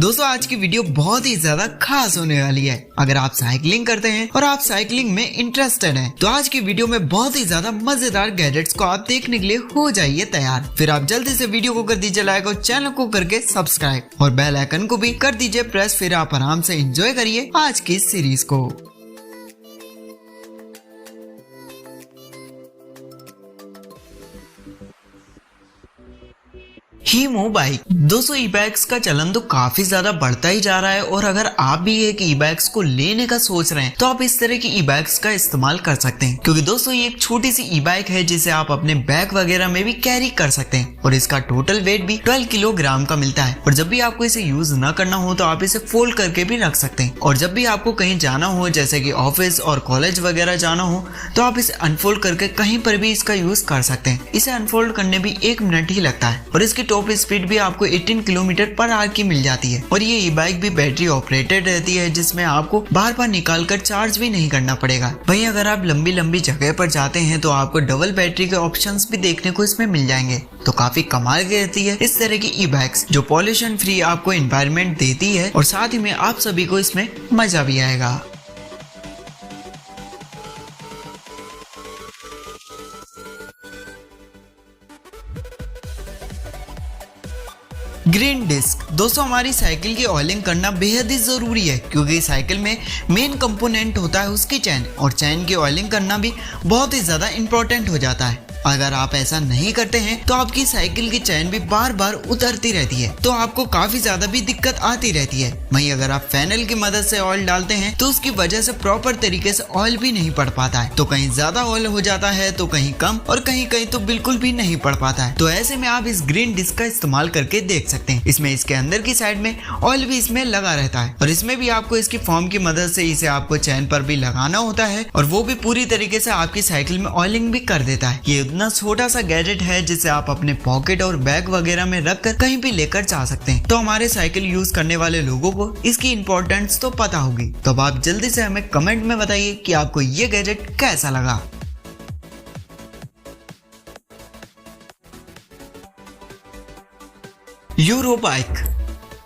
दोस्तों आज की वीडियो बहुत ही ज्यादा खास होने वाली है। अगर आप साइकिलिंग करते हैं और आप साइकिलिंग में इंटरेस्टेड हैं, तो आज की वीडियो में बहुत ही ज्यादा मजेदार गैजेट्स को आप देखने के लिए हो जाइए तैयार। फिर आप जल्दी से वीडियो को कर दीजिए लाइक और चैनल को करके सब्सक्राइब और बेल आइकन को भी कर दीजिए प्रेस। फिर आप आराम से एंजॉय करिए आज की सीरीज को। हीमो बाइक। दोस्तों ई बाइक्स का चलन तो काफी ज्यादा बढ़ता ही जा रहा है और अगर आप भी एक ई बाइक्स को लेने का सोच रहे हैं तो आप इस तरह की ई बाइक्स का इस्तेमाल कर सकते हैं, क्योंकि दोस्तों ये एक छोटी सी ई बाइक है जिसे आप अपने बैग वगैरह में भी कैरी कर सकते हैं और इसका टोटल वेट भी 12 किलोग्राम का मिलता है। और जब भी आपको इसे यूज न करना हो तो आप इसे फोल्ड करके भी रख सकते हैं और जब भी आपको कहीं जाना हो जैसे कि ऑफिस और कॉलेज वगैरह जाना हो तो आप इसे अनफोल्ड करके कहीं पर भी इसका यूज कर सकते हैं। इसे अनफोल्ड करने भी 1 मिनट ही लगता है और इसकी टॉप स्पीड भी आपको 18 किलोमीटर पर आवर की मिल जाती है। और ये ई बाइक भी बैटरी ऑपरेटेड रहती है जिसमें आपको बार बार निकाल कर चार्ज भी नहीं करना पड़ेगा। वहीं अगर आप लंबी लंबी जगह पर जाते हैं तो आपको डबल बैटरी के ऑप्शंस भी देखने को इसमें मिल जाएंगे। तो काफी कमाल की रहती है इस तरह की ई बाइक्स जो पॉल्यूशन फ्री आपको एनवायरनमेंट देती है और साथ ही में आप सभी को इसमें मजा भी आएगा। Green disc. दोस्तों हमारी साइकिल की ऑयलिंग करना बेहद ही जरूरी है, क्योंकि साइकिल में मेन कंपोनेंट होता है उसकी चैन और चैन की ऑयलिंग करना भी बहुत ही ज्यादा इंपॉर्टेंट हो जाता है। अगर आप ऐसा नहीं करते हैं तो आपकी साइकिल की चैन भी बार बार उतरती रहती है, तो आपको काफी ज्यादा भी दिक्कत आती रहती है। वहीं अगर आप फैनल की मदद से ऑयल डालते हैं तो उसकी वजह से प्रॉपर तरीके से ऑयल भी नहीं पड़ पाता है, तो कहीं ज्यादा ऑयल हो जाता है तो कहीं कम और कहीं कहीं तो बिल्कुल भी नहीं पड़ पाता है। तो ऐसे में आप इस ग्रीन डिस्क का इस्तेमाल करके देख सकते हैं। इसमें इसके अंदर की साइड में ऑयल भी इसमें लगा रहता है और इसमें भी आपको इसकी फॉर्म की मदद से इसे आपको चैन पर भी लगाना होता है और वो भी पूरी तरीके से आपकी साइकिल में ऑयलिंग भी कर देता है। ये इतना छोटा सा गैजेट है जिसे आप अपने पॉकेट और बैग वगैरह में रख कर कहीं भी लेकर जा सकते हैं। तो हमारे साइकिल यूज करने वाले लोगों को इसकी इंपॉर्टेंस तो पता होगी। तो अब आप जल्दी से हमें कमेंट में बताइए कि आपको ये गैजेट कैसा लगा। Euro bike.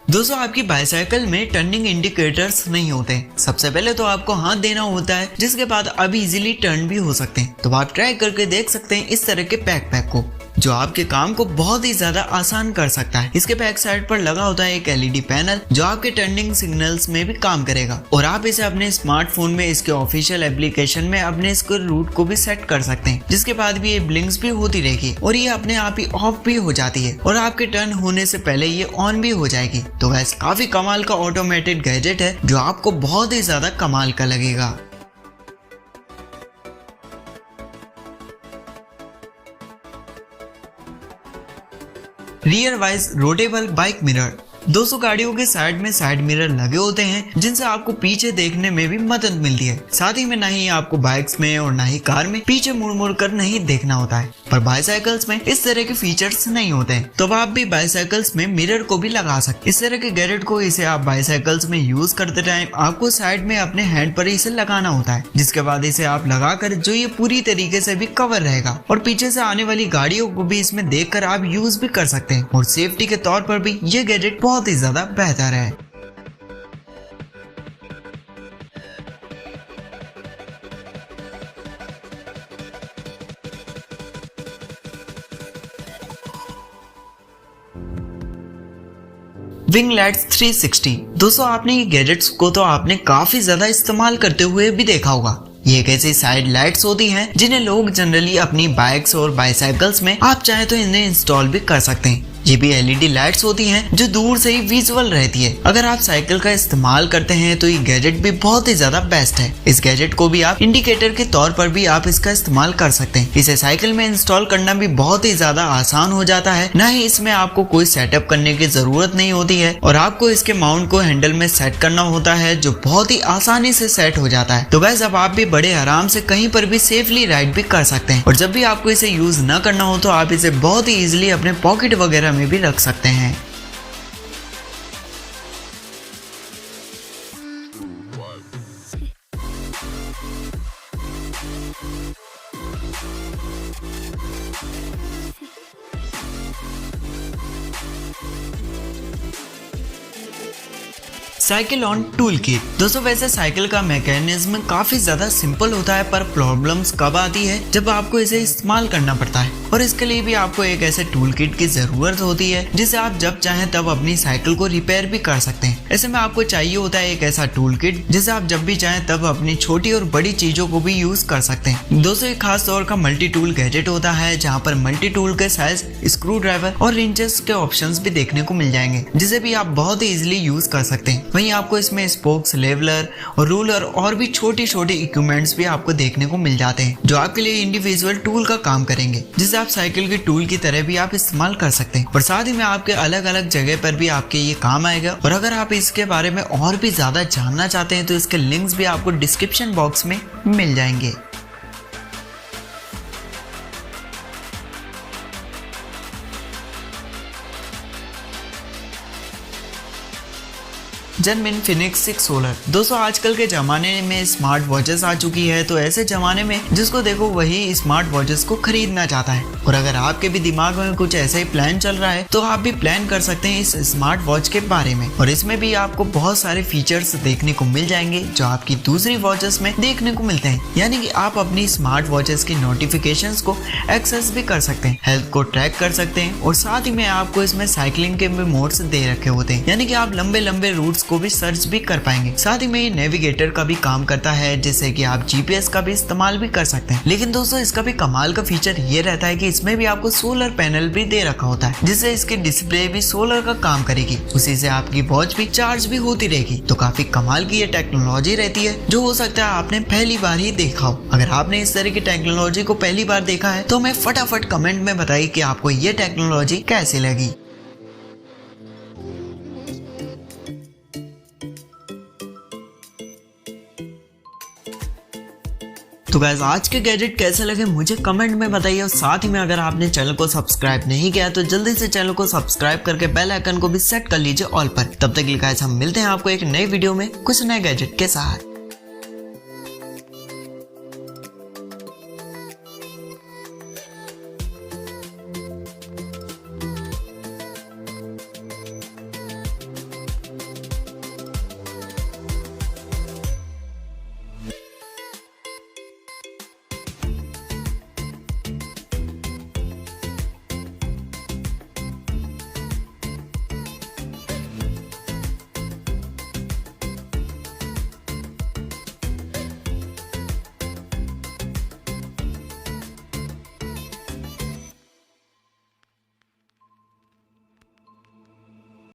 दोस्तों आपकी बाइसाइकिल में टर्निंग इंडिकेटर्स नहीं होते। सबसे पहले तो आपको हाथ देना होता है, जिसके बाद आप इजीली टर्न भी हो सकते हैं। तो आप ट्राई करके देख सकते हैं इस तरह के पैक को, जो आपके काम को बहुत ही ज्यादा आसान कर सकता है। इसके बैक साइड पर लगा होता है एक एलईडी पैनल जो आपके टर्निंग सिग्नल्स में भी काम करेगा और आप इसे अपने स्मार्टफोन में इसके ऑफिशियल एप्लीकेशन में अपने इसके रूट को भी सेट कर सकते हैं, जिसके बाद भी ये ब्लिंक्स भी होती रहेगी और ये अपने आप ही ऑफ भी हो जाती है और आपके टर्न होने से पहले ये ऑन भी हो जाएगी। तो वैसे काफी कमाल का ऑटोमेटेड गैजेट है जो आपको बहुत ही ज्यादा कमाल का लगेगा। Rear wise rotatable bike mirror. दोस्तों गाड़ियों के साइड में साइड मिरर लगे होते हैं जिनसे आपको पीछे देखने में भी मदद मिलती है। साथ ही में ना ही आपको बाइक्स में और ना ही कार में पीछे मुड़ मुड़ कर नहीं देखना होता है, पर बाइसाइकिल्स में इस तरह के फीचर्स नहीं होते हैं। तो आप भी बाइसाइकिल्स में मिरर को भी लगा सकते। इस तरह के गैजेट को इसे आप बाइसाइकिल्स में यूज करते टाइम आपको साइड में अपने हैंड पर इसे लगाना होता है, जिसके बाद इसे आप लगाकर जो ये पूरी तरीके से भी कवर रहेगा और पीछे से आने वाली गाड़ियों को भी इसमें देखकर आप यूज भी कर सकते हैं और सेफ्टी के तौर पर भी ये गैजेट बहुत ही ज्यादा बेहतर है। Wing lights 360। दोस्तों आपने ये गैजेट्स को तो आपने काफी ज्यादा इस्तेमाल करते हुए भी देखा होगा। ये एक ऐसी साइड लाइट्स होती हैं जिन्हें लोग जनरली अपनी बाइक्स और बाइसाइकिल्स में आप चाहे तो इन्हें इंस्टॉल भी कर सकते हैं। ये भी एलईडी लाइट्स होती हैं जो दूर से ही विजुअल रहती है। अगर आप साइकिल का इस्तेमाल करते हैं तो ये गैजेट भी बहुत ही ज्यादा बेस्ट है। इस गैजेट को भी आप इंडिकेटर के तौर पर भी आप इसका इस्तेमाल कर सकते हैं। इसे साइकिल में इंस्टॉल करना भी बहुत ही ज्यादा आसान हो जाता है, ना ही इसमें आपको कोई सेटअप करने की जरूरत नहीं होती है और आपको इसके माउंट को हैंडल में सेट करना होता है जो बहुत ही आसानी से सेट हो जाता है। तो गाइस अब आप भी बड़े आराम से कहीं पर भी सेफली राइड भी कर सकते हैं और जब भी आपको इसे यूज न करना हो तो आप इसे बहुत ही इजिली अपने पॉकेट वगैरह में भी रख सकते हैं। Cycle on tool kit. दोस्तों वैसे साइकिल का मैकेनिज्म काफी ज्यादा सिंपल होता है, पर प्रॉब्लम्स कब आती है जब आपको इसे इस्तेमाल करना पड़ता है, और इसके लिए भी आपको एक ऐसे टूल किट की जरूरत होती है जिसे आप जब चाहें तब अपनी साइकिल को रिपेयर भी कर सकते हैं। ऐसे में आपको चाहिए होता है एक ऐसा टूल किट जिसे आप जब भी चाहें तब अपनी छोटी और बड़ी चीजों को भी यूज कर सकते हैं। दोस्तों एक खास तौर का मल्टी टूल गैजेट होता है जहाँ पर मल्टी टूल के साइज, स्क्रू ड्राइवर और रिंचेस के ऑप्शंस भी देखने को मिल जाएंगे, जिसे भी आप बहुत ही इजीली यूज कर सकते हैं। वहीं आपको इसमें स्पोक्स, लेवलर और रूलर और भी छोटी छोटी इक्विपमेंट्स भी आपको देखने को मिल जाते हैं जो आपके लिए इंडिविजुअल टूल का काम करेंगे, जिसे आप साइकिल के टूल की तरह भी आप इस्तेमाल कर सकते हैं। और साथ ही में आपके अलग अलग जगह पर भी आपके ये काम आएगा। और अगर आप इसके बारे में और भी ज्यादा जानना चाहते हैं तो इसके लिंक्स भी आपको डिस्क्रिप्शन बॉक्स में मिल जाएंगे। जेनमिन फिनिक्स 6 सोलर। दोस्तों आजकल के जमाने में स्मार्ट वॉचेस आ चुकी है, तो ऐसे जमाने में जिसको देखो वही स्मार्ट वॉचेस को खरीदना चाहता है। और अगर आपके भी दिमाग में कुछ ऐसा ही प्लान चल रहा है तो आप भी प्लान कर सकते हैं इस स्मार्ट वॉच के बारे में। और इसमें भी आपको बहुत सारे फीचर्स देखने को मिल जाएंगे जो आपकी दूसरी वॉचेस में देखने को मिलते हैं। यानी कि आप अपनी स्मार्ट वॉचेस की नोटिफिकेशंस को एक्सेस भी कर सकते हैं, हेल्थ को ट्रैक कर सकते हैं, और साथ ही में आपको इसमें साइकिलिंग के भी मोड्स दे रखे होते हैं, यानी कि आप लंबे लंबे रूट्स को भी सर्च भी कर पाएंगे। साथ ही में ये नेविगेटर का भी काम करता है, जिससे कि आप जीपीएस का भी इस्तेमाल भी कर सकते हैं। लेकिन दोस्तों इसका भी कमाल का फीचर ये रहता है कि इसमें भी आपको सोलर पैनल भी दे रखा होता है, जिससे इसकी डिस्प्ले भी सोलर का काम करेगी, उसी से आपकी वॉच भी चार्ज भी होती रहेगी। तो काफी कमाल की ये टेक्नोलॉजी रहती है जो हो सकता है आपने पहली बार ही देखा हो। अगर आपने इस तरह की टेक्नोलॉजी को पहली बार देखा है तो हमें फटाफट कमेंट में बताइए कि आपको ये टेक्नोलॉजी कैसी लगी। तो गाइस आज के गैजेट कैसे लगे मुझे कमेंट में बताइए, और साथ ही में अगर आपने चैनल को सब्सक्राइब नहीं किया तो जल्दी से चैनल को सब्सक्राइब करके बेल आइकन को भी सेट कर लीजिए ऑल पर। तब तक के लिए गाइस हम मिलते हैं आपको एक नई वीडियो में कुछ नए गैजेट के साथ।